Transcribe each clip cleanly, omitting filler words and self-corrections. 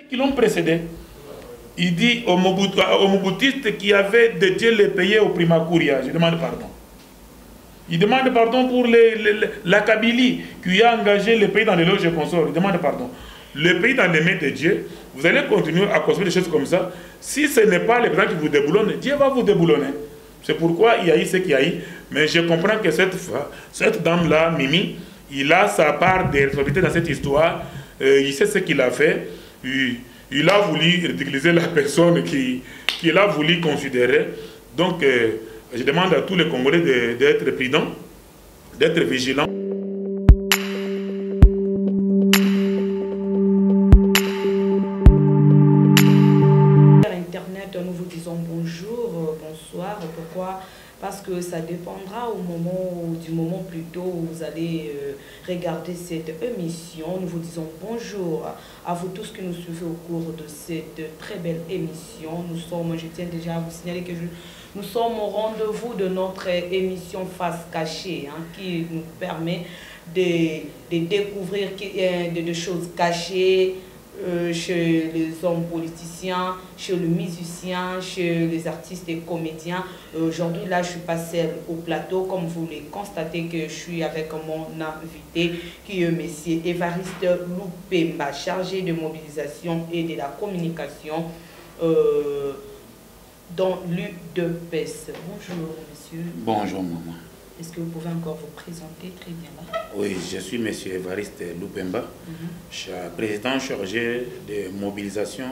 Ceux qui l'ont précédé, il dit aux Mobutistes qui avaient dédié les pays au Primacuria, je demande pardon. Il demande pardon pour la Kabylie qui a engagé le pays dans les loges consorts. Il demande pardon. Le pays dans les mains de Dieu, vous allez continuer à construire des choses comme ça. Si ce n'est pas les gens qui vous déboulonnent, Dieu va vous déboulonner. C'est pourquoi il y a eu ce qu'il y a eu. Mais je comprends que cette dame-là, Mimi, il a sa part de responsabilité dans cette histoire. Il sait ce qu'il a fait. Il a voulu ridiculiser la personne qu'il a voulu considérer. Donc, je demande à tous les Congolais d'être prudents, d'être vigilants. Internet, nous vous disons bonjour, bonsoir. Pourquoi? Parce que ça dépendra du moment plutôt où vous allez regarder cette émission. Nous vous disons bonjour à vous tous qui nous suivez au cours de cette très belle émission. Je tiens déjà à vous signaler que nous sommes au rendez-vous de notre émission Face Cachée, qui nous permet de découvrir des choses cachées, chez les hommes politiciens, chez les musiciens, chez les artistes et comédiens. Aujourd'hui, là, je ne suis pas seule au plateau. Comme vous le constatez, que je suis avec mon invité, qui est M. Évariste Lupemba, chargé de mobilisation et de la communication dans l'UDPS. Bonjour, monsieur. Bonjour, maman. Est-ce que vous pouvez encore vous présenter très bien là? Oui, je suis M. Évariste Lupemba, président chargé de mobilisation,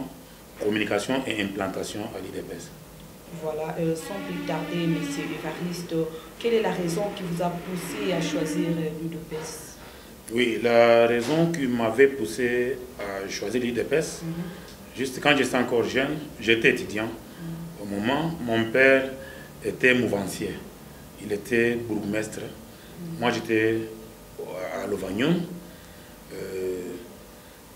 communication et implantation à l'UDPS. Voilà, sans plus tarder, M. Évariste, quelle est la raison qui vous a poussé à choisir l'UDPS? Oui, la raison qui m'avait poussé à choisir l'UDPS, juste quand j'étais encore jeune, j'étais étudiant. Au moment, mon père était mouvancier. Il était bourgmestre. Moi, j'étais à Lovagnon.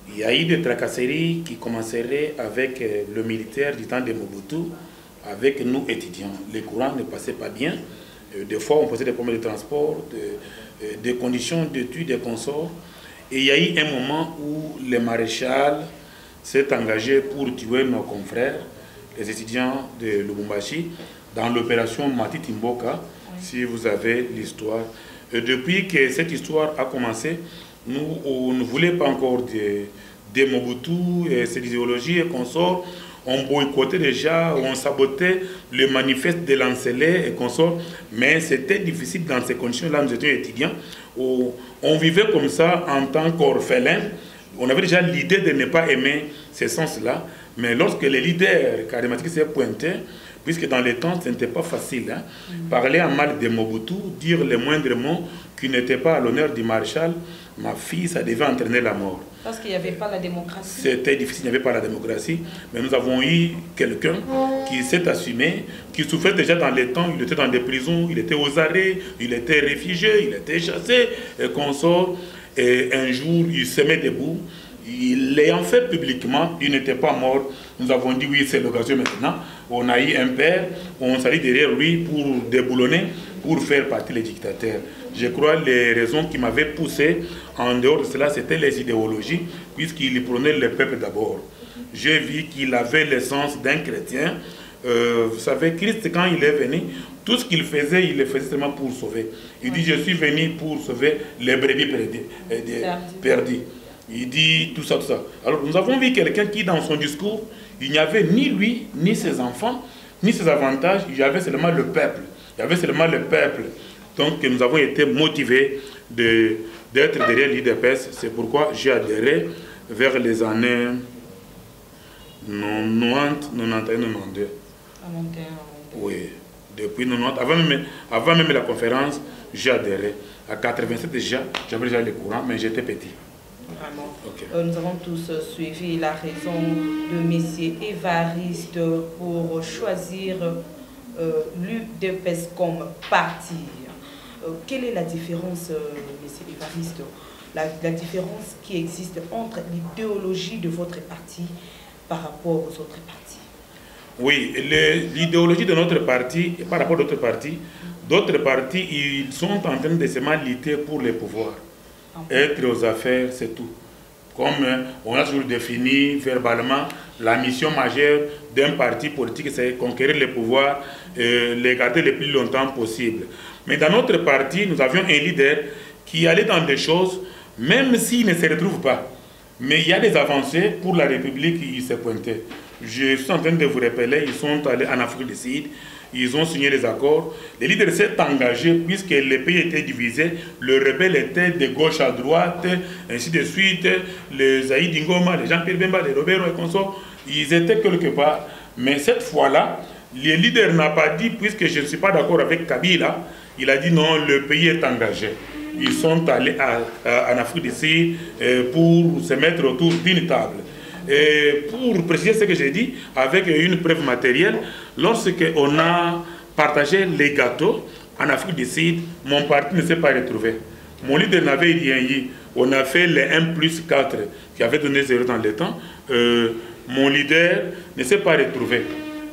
Il y a eu des tracasseries qui commenceraient avec le militaire du temps de Mobutu, avec nous étudiants. Les courants ne passaient pas bien. Des fois, on posait des problèmes de transport, des conditions d'études, des consorts. Et il y a eu un moment où le maréchal s'est engagé pour tuer nos confrères, les étudiants de Lubumbashi, dans l'opération Mati Timboka. Si vous avez l'histoire. Depuis que cette histoire a commencé, on ne voulait pas encore de Mobutu et ses idéologies et consorts. On boycottait déjà, on sabotait le manifeste de Lancelet et consorts. Mais c'était difficile dans ces conditions-là. Nous étions étudiants. On vivait comme ça en tant qu'orphelins. On avait déjà l'idée de ne pas aimer ces sens-là. Mais lorsque les leaders charismatiques s'est pointé, puisque dans les temps, ce n'était pas facile. Parler en mal de Mobutu, dire les moindres mots qui n'étaient pas à l'honneur du maréchal, ma fille, ça devait entraîner la mort. Parce qu'il n'y avait pas la démocratie. C'était difficile, il n'y avait pas la démocratie. Mais nous avons eu quelqu'un qui s'est assumé, qui souffrait déjà dans les temps. Il était dans des prisons, il était aux arrêts, il était réfugié, il était chassé, et consort. Et un jour, il se met debout. Il l'ayant fait publiquement, il n'était pas mort. Nous avons dit oui, c'est l'occasion maintenant. On a eu un père, on s'est dit derrière lui pour déboulonner, pour faire partie les dictateurs. Je crois que les raisons qui m'avaient poussé en dehors de cela, c'était les idéologies, puisqu'il prenait le peuple d'abord. J'ai vu qu'il avait l'essence d'un chrétien. Vous savez, Christ, quand il est venu, tout ce qu'il faisait, il le faisait seulement pour sauver. Il dit, je suis venu pour sauver les brebis perdues. Il dit tout ça, tout ça. Alors nous avons vu quelqu'un qui, dans son discours, il n'y avait ni lui, ni ses enfants, ni ses avantages, il y avait seulement le peuple. Il y avait seulement le peuple. Donc nous avons été motivés d'être derrière l'UDPS. C'est pourquoi j'ai adhéré vers les années 90, 91, 92. Oui, depuis 90, avant même la conférence, j'ai adhéré. À 87 déjà, j'avais déjà les courants, mais j'étais petit. Vraiment. Okay. Nous avons tous suivi la raison de M. Évariste pour choisir l'UDPS comme parti. Quelle est la différence, M. Évariste, la différence qui existe entre l'idéologie de votre parti par rapport aux autres partis? Oui, l'idéologie de notre parti, par rapport à d'autres partis, ils sont en train de se lutter pour le pouvoir. Être aux affaires, c'est tout. comme on a toujours défini verbalement, la mission majeure d'un parti politique, c'est conquérir le pouvoir, les garder le plus longtemps possible. Mais dans notre parti, nous avions un leader qui allait dans des choses, même s'il ne se retrouve pas. Mais il y a des avancées pour la République qui s'est pointé. Je suis en train de vous rappeler, ils sont allés en Afrique du Sud, ils ont signé les accords. Le leader s'est engagé puisque le pays était divisé, le rebelle était de gauche à droite, ainsi de suite. Les Zaïd Ngoma, les Jean-Pierre Bemba, les Robert et consorts, ils étaient quelque part. Mais cette fois-là, le leader n'a pas dit, puisque je ne suis pas d'accord avec Kabila, il a dit non, le pays est engagé. Ils sont allés en Afrique du Sud pour se mettre autour d'une table. Et pour préciser ce que j'ai dit, avec une preuve matérielle, lorsqu'on a partagé les gâteaux en Afrique du Sud, mon parti ne s'est pas retrouvé. Mon leader n'avait rien eu. On a fait les 1+4 qui avait donné 0 dans le temps. Mon leader ne s'est pas retrouvé.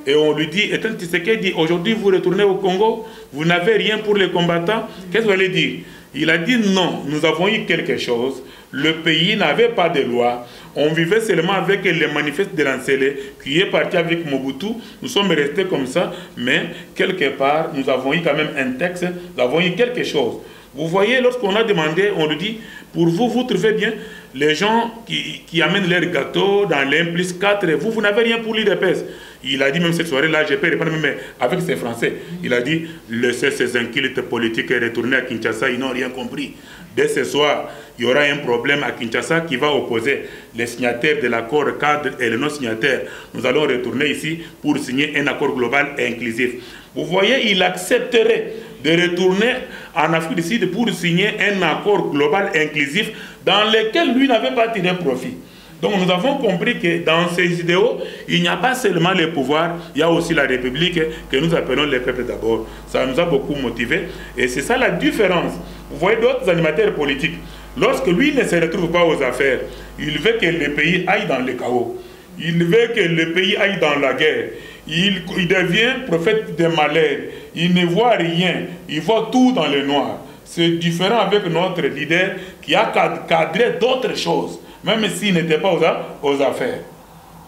Et on lui dit, Etienne Tshisekedi, aujourd'hui vous retournez au Congo, vous n'avez rien pour les combattants. Qu'est-ce que vous allez dire? Il a dit non, nous avons eu quelque chose. Le pays n'avait pas de loi. On vivait seulement avec les manifestes de Lancélé, qui est parti avec Mobutu. Nous sommes restés comme ça, mais quelque part, nous avons eu quand même un texte, nous avons eu quelque chose. Vous voyez, lorsqu'on a demandé, on lui dit, pour vous, vous trouvez bien les gens qui amènent leurs gâteaux dans les 1+4, vous n'avez rien pour l'IDPS. Il a dit même cette soirée-là, je peux répondre même avec ses Français. Il a dit, laissez ces incultes politiques retourner à Kinshasa, ils n'ont rien compris. Dès ce soir, il y aura un problème à Kinshasa qui va opposer les signataires de l'accord cadre et les non-signataires. Nous allons retourner ici pour signer un accord global et inclusif. Vous voyez, il accepterait de retourner en Afrique du Sud pour signer un accord global et inclusif dans lequel lui n'avait pas tiré profit. Donc nous avons compris que dans ces idéaux, il n'y a pas seulement le pouvoir, il y a aussi la République que nous appelons le peuple d'abord. Ça nous a beaucoup motivés et c'est ça la différence. Vous voyez d'autres animateurs politiques, lorsque lui ne se retrouve pas aux affaires, il veut que le pays aille dans le chaos. Il veut que le pays aille dans la guerre. Il devient prophète des malheurs. Il ne voit rien. Il voit tout dans le noir. C'est différent avec notre leader qui a cadré d'autres choses, même s'il n'était pas aux affaires.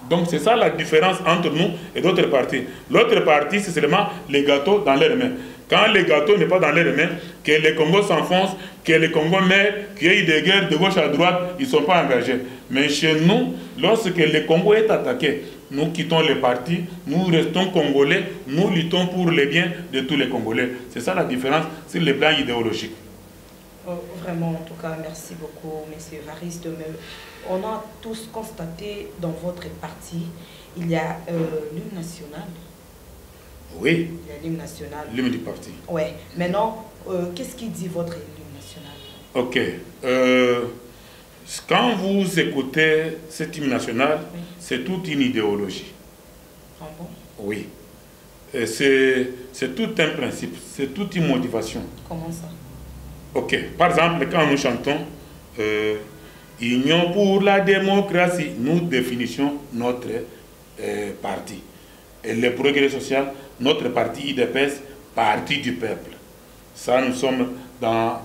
Donc c'est ça la différence entre nous et d'autres partis. L'autre parti, c'est seulement les gâteaux dans leurs mains. Quand le gâteau n'est pas dans leurs mains, que le Congo s'enfonce, que le Congo meurt, qu'il y ait des guerres de gauche à droite, ils ne sont pas engagés. Mais chez nous, lorsque le Congo est attaqué, nous quittons le parti, nous restons Congolais, nous luttons pour le bien de tous les Congolais. C'est ça la différence sur le plan idéologique. Vraiment, en tout cas, merci beaucoup, M. Evariste. On a tous constaté dans votre parti, il y a l'hymne national. Oui. Il y a l'hymne national. L'hymne du parti. Oui. Maintenant, qu'est-ce qui dit votre hymne national? Ok. Quand vous écoutez cet hymne national, oui, c'est toute une idéologie. Ah bon? Oui. C'est tout un principe, c'est toute une motivation. Comment ça? Ok. Par exemple, quand nous chantons Union pour la démocratie, nous définissons notre parti. Et le progrès social, notre parti IDPS, parti du peuple. Ça, nous sommes dans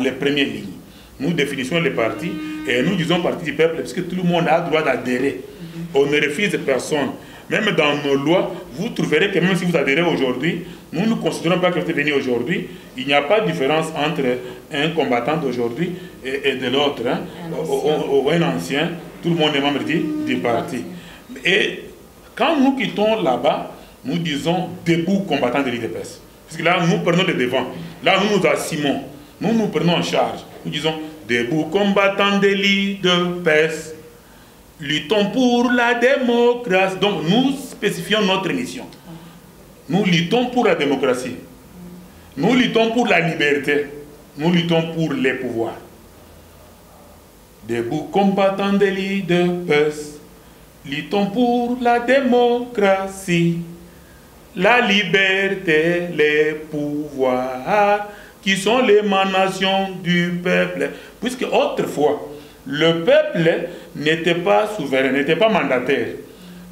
les premières lignes. Nous définissons les partis et nous disons parti du peuple parce que tout le monde a le droit d'adhérer. On ne refuse personne. Même dans nos lois, vous trouverez que même si vous adhérez aujourd'hui, nous ne considérons pas que vous êtes venu aujourd'hui. Il n'y a pas de différence entre un combattant d'aujourd'hui et de l'autre. Hein. Un ancien, tout le monde est membre du parti. Et quand nous quittons là-bas, nous disons debout combattants de l'IDPS. Parce que là, nous prenons le devant. Là, nous nous assumons. Nous prenons en charge. Nous disons debout combattants de l'IDPS. Luttons pour la démocratie. Donc, nous spécifions notre mission. Nous luttons pour la démocratie. Nous luttons pour la liberté. Nous luttons pour les pouvoirs. Debout combattants de l'IDPS. Luttons pour la démocratie, la liberté, les pouvoirs, qui sont l'émanation du peuple. Puisque autrefois, le peuple n'était pas souverain, n'était pas mandataire.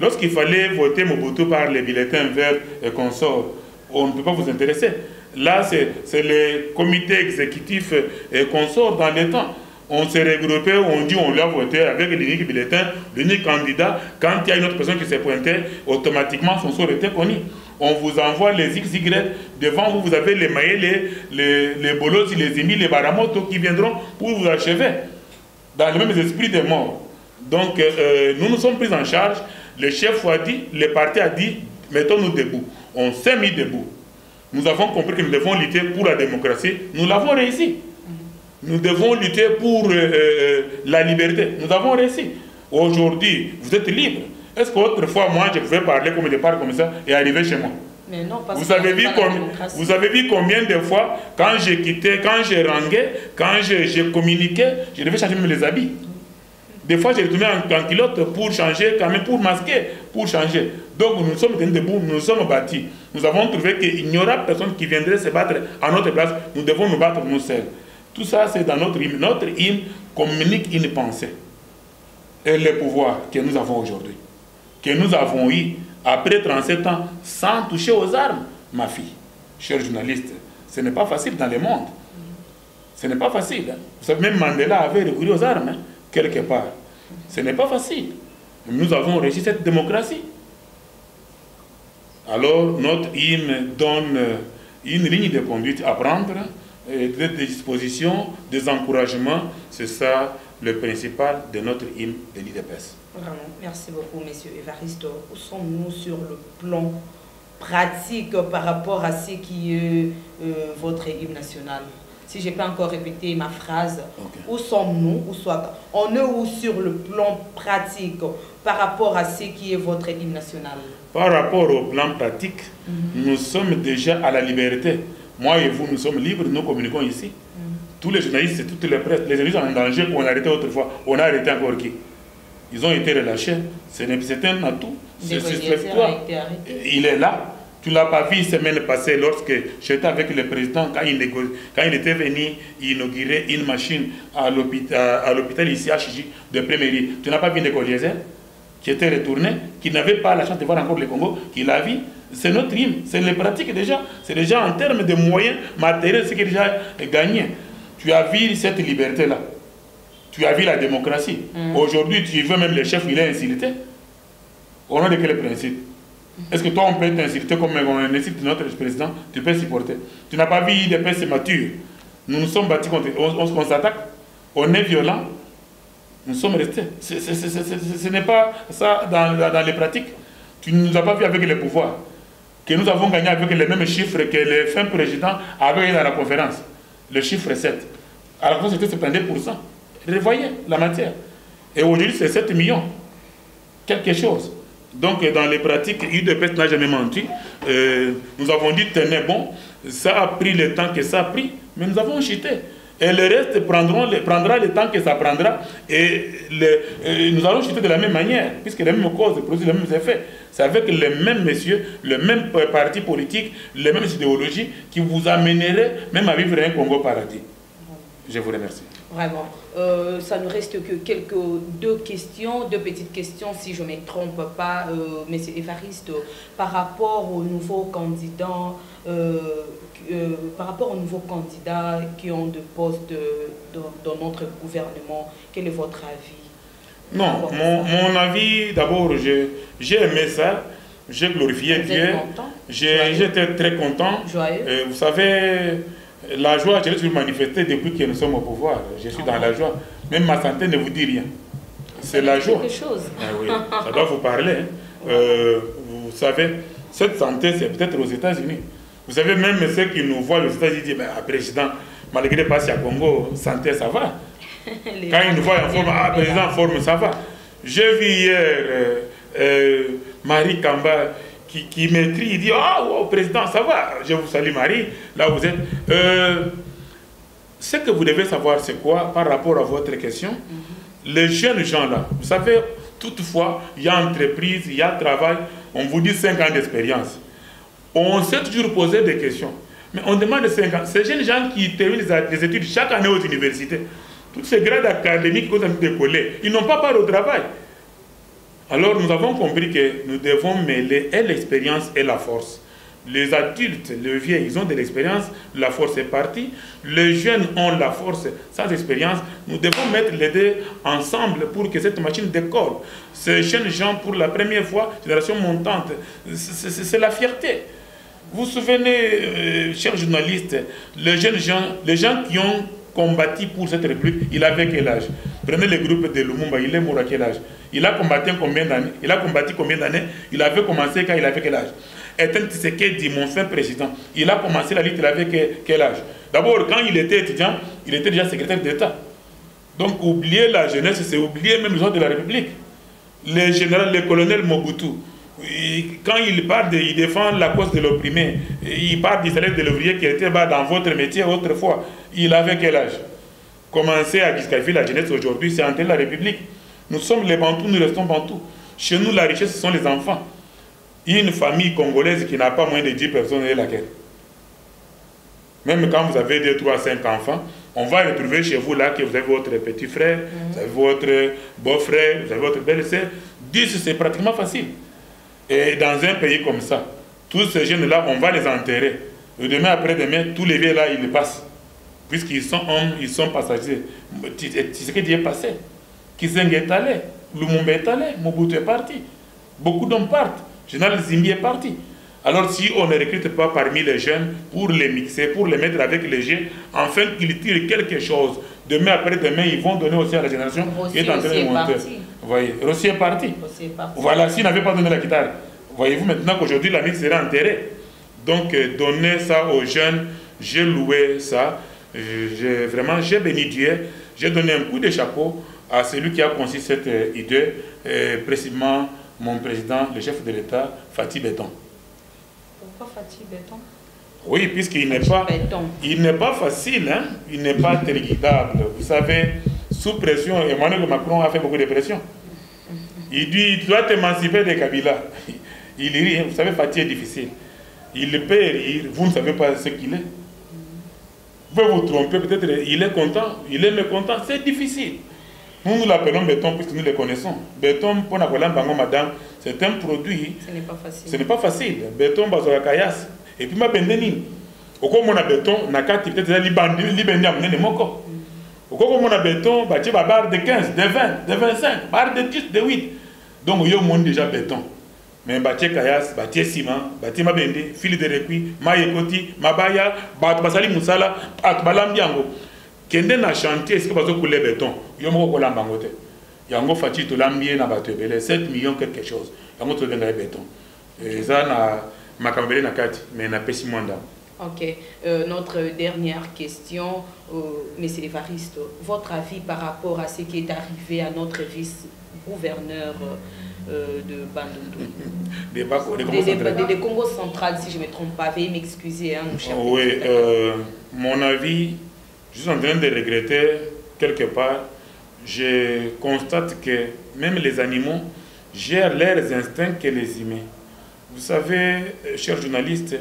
Lorsqu'il fallait voter Mobutu par les bulletins verts et consorts, on ne peut pas vous intéresser. Là, c'est les comités exécutifs et consorts dans les temps. On s'est regroupé, on dit on l'a voté avec l'unique bulletin, l'unique candidat. Quand il y a une autre personne qui s'est pointée, automatiquement son sort était connu. On vous envoie les XY, devant vous, vous avez les maillets, les bolos, les émis, les baramotos qui viendront pour vous achever dans le même esprit des morts. Donc nous nous sommes pris en charge, le chef a dit, le parti a dit, mettons-nous debout. On s'est mis debout. Nous avons compris que nous devons lutter pour la démocratie, nous l'avons réussi. Nous devons lutter pour la liberté. Nous avons réussi. Aujourd'hui, vous êtes libre. Est-ce qu'autrefois, moi, je pouvais parler comme départ comme ça et arriver chez moi? Mais non, parce vous avez vu combien de fois, quand j'ai quitté, quand j'ai rangué, quand j'ai communiqué, je devais changer même les habits. Des fois, j'ai retourné en culotte pour changer, quand même pour masquer, pour changer. Donc, nous sommes tenus debout, nous nous sommes battus. Nous avons trouvé qu'il n'y aura personne qui viendrait se battre à notre place. Nous devons nous battre nous seuls. Tout ça, c'est dans notre hymne. Notre hymne communique une pensée. Et le pouvoir que nous avons aujourd'hui, que nous avons eu après 37 ans, sans toucher aux armes, ma fille, chère journaliste, ce n'est pas facile dans le monde. Ce n'est pas facile. Hein. Vous savez, même Mandela avait recouru aux armes, hein, quelque part. Ce n'est pas facile. Nous avons réussi cette démocratie. Alors, notre hymne donne une ligne de conduite à prendre, des dispositions, des encouragements. C'est ça le principal de notre hymne de l'IDPS. Vraiment, merci beaucoup, Monsieur Évariste. Où sommes-nous sur le plan pratique par rapport à ce qui est votre hymne national? Si je peux encore répéter ma phrase, okay. Où sommes-nous? On est où sur le plan pratique par rapport à ce qui est votre hymne national? Par rapport au plan pratique, nous sommes déjà à la liberté. Moi et vous, nous sommes libres, nous communiquons ici. Tous les journalistes, toutes les presses, les journalistes en danger qu'on a arrêté autrefois, on a arrêté encore qui? Ils ont été relâchés. C'est un atout. C'est toi. Il est là. Tu ne l'as pas vu semaine passée lorsque j'étais avec le président, quand il était venu inaugurer une machine à l'hôpital ici à Chiji de Préméry. Tu n'as pas vu Nicoliezer qui était retourné, qui n'avait pas la chance de voir encore le Congo, qui l'a vu. C'est notre hymne, c'est les pratiques déjà. C'est déjà en termes de moyens matériels, ce qui est déjà gagné. Tu as vu cette liberté-là. Tu as vu la démocratie. Aujourd'hui, tu veux même le chef, il est insulté. Au nom de quel principe? Est-ce que toi, on peut t'insulter comme on insulte notre président? Tu peux supporter. Tu n'as pas vu des personnes matures. Nous nous sommes battus contre. On s'attaque. On est violent. Nous sommes restés. Ce n'est pas ça dans les pratiques. Tu ne nous as pas vu avec le pouvoir. Que nous avons gagné avec les mêmes chiffres que le fin président avait gagné dans la conférence. Le chiffre 7. Alors que c'était 72%. Revoyez la matière. Et aujourd'hui, c'est 7 millions. Quelque chose. Donc, dans les pratiques, UDPS n'a jamais menti. Nous avons dit, tenez bon, ça a pris le temps que ça a pris, mais nous avons chuté. Et le reste prendra le temps que ça prendra. Et nous allons chuter de la même manière, puisque les mêmes causes produisent les mêmes effets. C'est avec les mêmes messieurs, le même parti politique, les mêmes idéologies qui vous amèneraient même à vivre un Congo paradis. Je vous remercie. Vraiment. Ça ne reste que deux petites questions, si je ne me trompe pas, M. Évariste, par rapport aux nouveaux candidats, qui ont de postes dans notre gouvernement. Quel est votre avis? Non, mon avis, d'abord, j'ai aimé ça, j'ai glorifié Dieu, j'étais très content. Joyeux. Vous savez, la joie, je l'ai toujours manifestée depuis que nous sommes au pouvoir. Je suis dans la joie. Même ma santé ne vous dit rien. C'est la joie. Quelque chose. Ah oui, ça doit vous parler. Hein. Vous savez, cette santé, c'est peut-être aux États-Unis. Vous savez, même ceux qui nous voient aux États-Unis disent, président, malgré pas si à Congo, santé, ça va. Quand ils nous voient en forme, président en forme, ça va. J'ai vu hier Marie Kamba qui m'écrit, il dit, président, ça va. Je vous salue Marie, là où vous êtes. Ce que vous devez savoir, c'est quoi par rapport à votre question? Les jeunes gens là, vous savez, toutefois, il y a entreprise, il y a travail, on vous dit 5 ans d'expérience. On s'est toujours posé des questions. Mais on demande 5 ans. Ces jeunes gens qui terminent les études chaque année aux universités, tous ces grades académiques qu'on a décollés, ils n'ont pas part au travail. Alors nous avons compris que nous devons mêler l'expérience et la force. Les adultes, les vieux, ils ont de l'expérience, la force est partie. Les jeunes ont la force sans expérience. Nous devons mettre les deux ensemble pour que cette machine décolle. Ces jeunes gens, pour la première fois, génération montante, c'est la fierté. Vous vous souvenez, chers journalistes, les jeunes gens, les gens qui ont combattu pour cette république, il avait quel âge? Prenez le groupe de Lumumba, il est mort à quel âge? Il a combattu combien d'années? Il avait commencé quand il avait quel âge? Etienne Tshisekedi, mon frère président, il a commencé la lutte, il avait quel âge? D'abord, quand il était étudiant, il était déjà secrétaire d'État. Donc, oublier la jeunesse, c'est oublier même les gens de la République. Les généraux, le colonel Mobutu, quand il parle, il défend la cause de l'opprimé, il parle du salaire de l'ouvrier qui était bas dans votre métier autrefois. Il avait quel âge? Commencer à disqualifier la jeunesse aujourd'hui, c'est entrer la République. Nous sommes les Bantous, nous restons Bantous. Chez nous, la richesse, ce sont les enfants. Une famille congolaise qui n'a pas moins de 10 personnes est laquelle? Même quand vous avez 2, 3, 5 enfants, on va retrouver chez vous là que vous avez votre petit frère, vous avez votre beau-frère, vous avez votre belle-sœur. 10, c'est pratiquement facile. Et dans un pays comme ça, tous ces jeunes-là, on va les enterrer. Et demain après-demain, tous les vieux là, ils les passent. Puisqu'ils sont hommes, ils sont passagers. Tu sais ce qui est passé. Kisenge est allé, Lumumba est allé, Mobutu est parti. Beaucoup d'hommes partent. Général Zimbi est parti. Alors si on ne recrute pas parmi les jeunes pour les mixer, pour les mettre avec les jeunes, afin qu'ils tirent quelque chose, demain après-demain, ils vont donner aussi à la génération qui est en train de monter. Vous voyez, Rossi est parti. Voilà, s'il n'avait pas donné la guitare. Voyez-vous maintenant qu'aujourd'hui la musique serait enterrée. Donc donner ça aux jeunes, j'ai loué ça. Vraiment, j'ai béni Dieu. J'ai donné un coup de chapeau à celui qui a conçu cette idée, précisément mon président, le chef de l'État, Fatih Béton. Pourquoi Fatih Béton? Oui, puisqu'il n'est pas facile, hein? Il n'est pas téléguidable. Vous savez, sous pression, Emmanuel Macron a fait beaucoup de pression. Il dit, tu dois t'émanciper de Kabila. Il rit, hein? Vous savez, Fatih est difficile. Il peut rire, vous ne savez pas ce qu'il est. Vous pouvez vous tromper, peut-être il est content, il est mécontent, c'est difficile. Nous l'appelons béton puisque nous le connaissons. Béton, pour la madame, c'est un produit. Ce n'est pas facile. Ce n'est pas facile. Béton, bazola kayas. Et puis ma bendeni. Au coup mon béton, nakati peut-être libandi amene moko. Au coup mon béton, bâti ba barre de 15, de 20, de 25, barre de 10, de 8. Donc yo monde déjà béton. Mais bâti kayas, bâti ciment, bâti ma bende, fil de recuit, ma yekoti, mabaya, bat basali musala, at balambiango. Kende na chantier, est-ce que vous avez béton? Il y a un peu de bangote. Il y a un peu de lambien na bateau, 7 millions quelque chose. Il y a un peu de béton. Et ça na makambele na kati, mais na pesi mwanda. Ok. Notre dernière question, Monsieur l'Évariste, votre avis par rapport à ce qui est arrivé à notre vice-gouverneur de Bandundu, des Congo central, si je ne me trompe pas, veuillez m'excuser, hein, mon cher. Oui, mon avis. Je suis en train de regretter, quelque part, je constate que même les animaux gèrent leurs instincts que les humains. Vous savez, chers journalistes,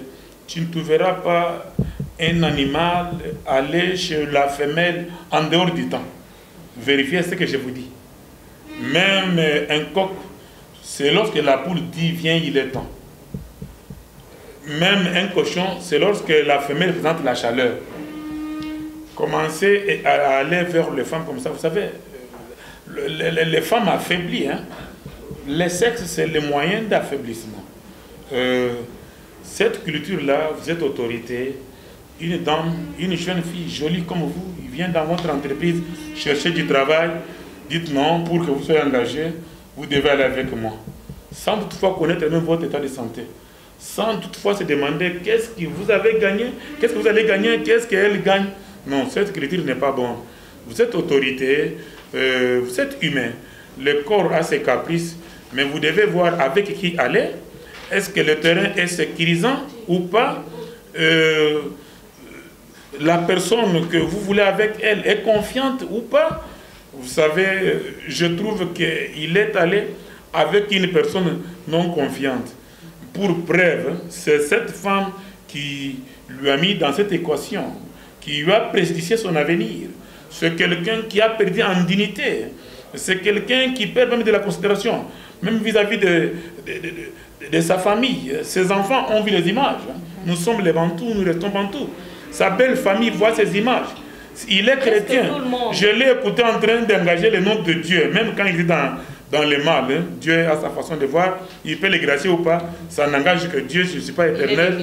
tu ne trouveras pas un animal aller chez la femelle en dehors du temps. Vérifiez ce que je vous dis. Même un coq, c'est lorsque la poule dit « viens, il est temps ». Même un cochon, c'est lorsque la femelle présente la chaleur. Commencer à aller vers les femmes comme ça. Vous savez, les femmes affaiblies, hein? Le sexe, c'est le moyen d'affaiblissement. Cette culture-là, vous êtes autorité, une dame, une jeune fille jolie comme vous, il vient dans votre entreprise chercher du travail, dites non, pour que vous soyez engagé, vous devez aller avec moi. Sans toutefois connaître même votre état de santé. Sans toutefois se demander qu'est-ce que vous avez gagné, qu'est-ce que vous allez gagner, qu'est-ce qu'elle gagne. Non, cette culture n'est pas bonne. Vous êtes autorité, vous êtes humain. Le corps a ses caprices, mais vous devez voir avec qui aller. Est-ce que le terrain est sécurisant ou pas? La personne que vous voulez avec elle est confiante ou pas? Vous savez, je trouve qu'il est allé avec une personne non confiante. Pour preuve, c'est cette femme qui lui a mis dans cette équation, qui lui a préjudicié son avenir. C'est quelqu'un qui a perdu en dignité. c'est quelqu'un qui perd même de la considération, même vis-à-vis de sa famille. Ses enfants ont vu les images. Nous sommes les Bantous, nous restons Bantous. Sa belle famille voit ces images. Il est chrétien. Je l'ai écouté en train d'engager le nom de Dieu, même quand il est dans le mal. Hein. Dieu a sa façon de voir. Il peut les gracier ou pas. Ça n'engage que Dieu. Je ne suis pas éternel,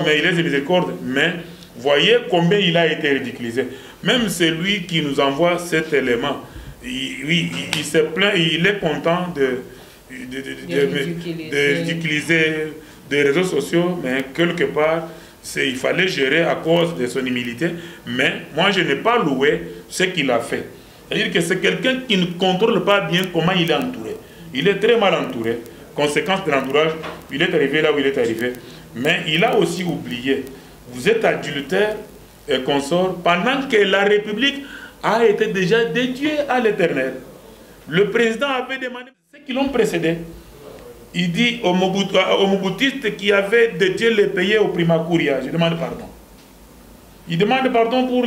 mais il est de miséricorde. Mais voyez combien il a été ridiculisé. Même celui qui nous envoie cet élément, il se plaint, il est content de ridiculiser des réseaux sociaux, mais quelque part, il fallait gérer à cause de son humilité. Mais moi, je n'ai pas loué ce qu'il a fait. C'est-à-dire que c'est quelqu'un qui ne contrôle pas bien comment il est entouré. Il est très mal entouré. Conséquence de l'entourage, il est arrivé là où il est arrivé. Mais il a aussi oublié. Vous êtes adultère et consort pendant que la République a été déjà dédiée à l'Éternel. Le président avait demandé ceux qui l'ont précédé. Il dit aux Mobutistes qui avaient dédié les pays au Primacuria, je demande pardon. Il demande pardon pour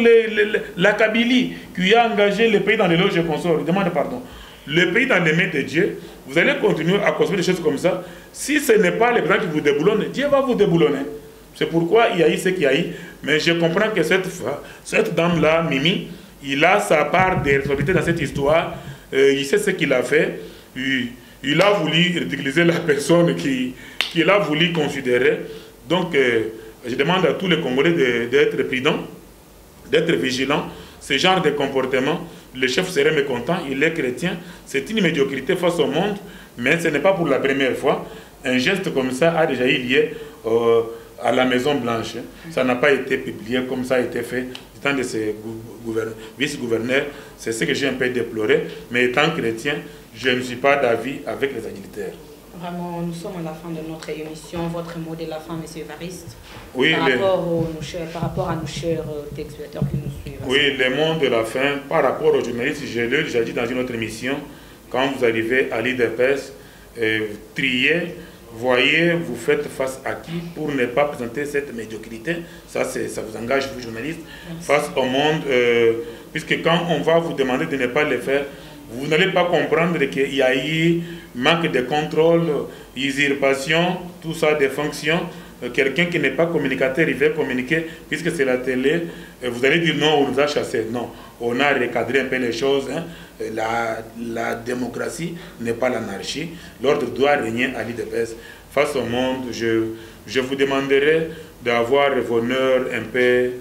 la Kabylie qui a engagé le pays dans les loges et consorts. Il demande pardon. Le pays dans les mains de Dieu, vous allez continuer à construire des choses comme ça. Si ce n'est pas les gens qui vous déboulonnent, Dieu va vous déboulonner. C'est pourquoi il y a eu ce qu'il y a eu. Mais je comprends que cette dame-là, Mimi, il a sa part de responsabilité dans cette histoire. Il sait ce qu'il a fait. Il a voulu ridiculiser la personne qu'il a voulu considérer. Donc, je demande à tous les Congolais d'être prudents, d'être vigilants. Ce genre de comportement, le chef serait mécontent, il est chrétien. C'est une médiocrité face au monde, mais ce n'est pas pour la première fois. Un geste comme ça a déjà eu lieu à la Maison Blanche. Ça n'a pas été publié comme ça a été fait du temps de ces vice-gouverneurs. C'est ce que j'ai un peu déploré. Mais étant chrétien, je ne suis pas d'avis avec les adultères. Vraiment, nous sommes à la fin de notre émission. Votre mot de la fin, M. Évariste, oui, par rapport à nos chers téléspectateurs qui nous suivent. Oui, le mot de la fin, par rapport aux journalistes, je l'ai déjà dit dans une autre émission, quand vous arrivez à l'IDPS, triez, voyez, vous faites face à qui pour ne pas présenter cette médiocrité. Ça vous engage, vous journalistes, face au monde, puisque quand on va vous demander de ne pas le faire, vous n'allez pas comprendre qu'il y a eu manque de contrôle, usurpation, tout ça, des fonctions. Quelqu'un qui n'est pas communicateur, il veut communiquer, puisque c'est la télé, vous allez dire non, on nous a chassés. Non, on a recadré un peu les choses. Hein. La démocratie n'est pas l'anarchie. L'ordre doit régner à l'IDPS. Face au monde, je vous demanderai d'avoir vos honneurs un peu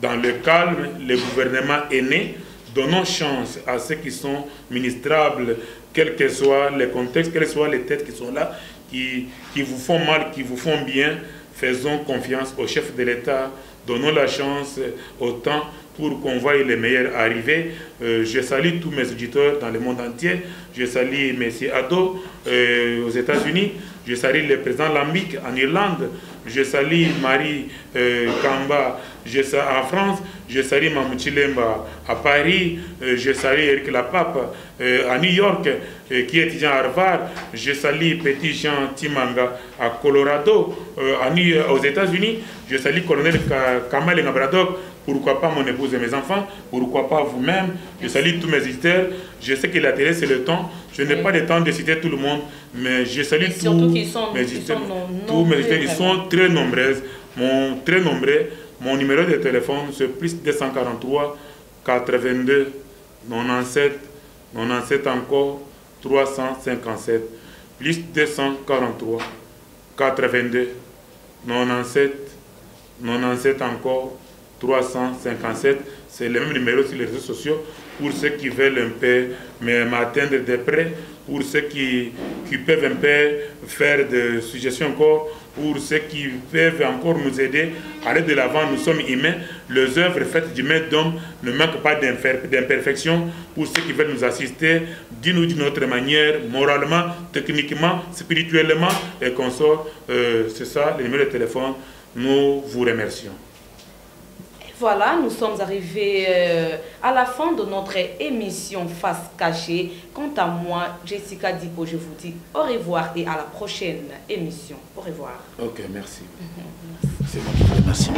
dans le calme. Le gouvernement est né. Donnons chance à ceux qui sont ministrables, quels que soient les contextes, quelles soient les têtes qui sont là, qui vous font mal, qui vous font bien. Faisons confiance au chef de l'État, donnons la chance au temps pour qu'on voie les meilleurs arriver. Je salue tous mes auditeurs dans le monde entier. Je salue M. Ado aux États-Unis. Je salue le président Lambic en Irlande. Je salue Marie Kamba en France. Je salue Mamouti Lemba à Paris. Je salue Eric Lapape à New York, qui est étudiant à Harvard. Je salue Petit Jean Timanga à Colorado, aux États-Unis. Je salue Colonel Kamal Ngabradok. Pourquoi pas mon épouse et mes enfants? Pourquoi pas vous-même? Je salue tous mes visiteurs. Je sais que la télé, c'est le temps. Je n'ai pas le temps de citer tout le monde, mais je salue tous mes visiteurs. Tous mes visiteurs, ils sont très nombreux. Mon numéro de téléphone, c'est plus 243 82 97 encore 357. Plus 243 82 97 encore 357, c'est le même numéro sur les réseaux sociaux pour ceux qui veulent un peu m'atteindre de près, pour ceux qui peuvent un peu faire des suggestions encore, pour ceux qui peuvent encore nous aider à aller de l'avant. Nous sommes humains, les œuvres faites du maître d'homme ne manquent pas d'imperfection. Pour ceux qui veulent nous assister d'une autre manière, moralement, techniquement, spirituellement et qu'on sort, c'est ça le numéro de téléphone. Nous vous remercions. Voilà, nous sommes arrivés à la fin de notre émission Face Cachée. Quant à moi, Jessica Dipo, je vous dis au revoir et à la prochaine émission. Au revoir. Ok, merci. C'est moi qui vous remercie.